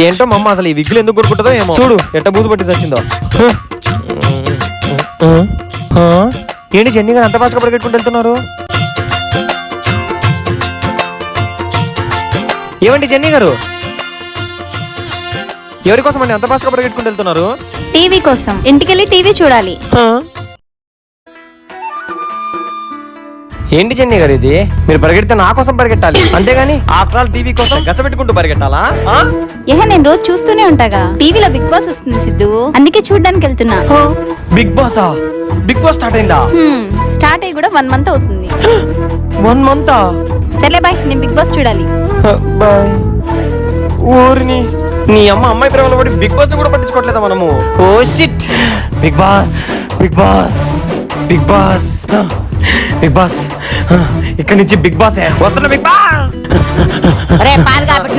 ఏంటో మమ్మ అసలు ఈ విగ్గులు ఎందుకు కొరుకుంటుందో ఏమో. చూడు ఎట్ట బూజు పట్టి చచ్చిందో. ఏంటి జెన్నీ గారు అంత ఫాస్ట్గా పరిగెట్టుకుంటూ వెళ్తున్నారు? ఏమండి జెన్నీ గారు, ఎవరి కోసం అండి అంత ఫాస్ట్గా పరిగెట్టుకుంటూ వెళ్తున్నారు? టీవీ కోసం. ఇంటికెళ్ళి టీవీ చూడాలి. ఏంటి జెన్నీ గారు ఇది? మీరు పరిగెడితే నా కోసం పరిగెట్టాలి అంతేగాని ఆఫ్టర్ ఆల్ టీవీ కోసం గసపెట్టుకుంటూ పరిగెట్టాలా? నేను రోజు చూస్తూనే ఉంటాగా. టీవీలో బిగ్ బాస్ వస్తుంది సిద్ధు, అందుకే చూడ్డానికి వెళ్తున్నా. బిగ్ బాసా? బిగ్ బాస్ స్టార్ట్ అయిందా? స్టార్ట్ అయ్యి కూడా 1 month అవుతుంది. 1 month? సర్లే బాయ్, నేను బిగ్ బాస్ చూడాలి. బాయ్. ఊరిని నీ అమ్మాయి ప్రేమలో పడి బిగ్ బాస్ కూడా పట్టించుకోవట్లేదా మనము? Oh shit. Big boss, big boss, big boss, big boss. ఇక్కడి నుంచి బిగ్ బాస్ వస్తున్నా. Big boss.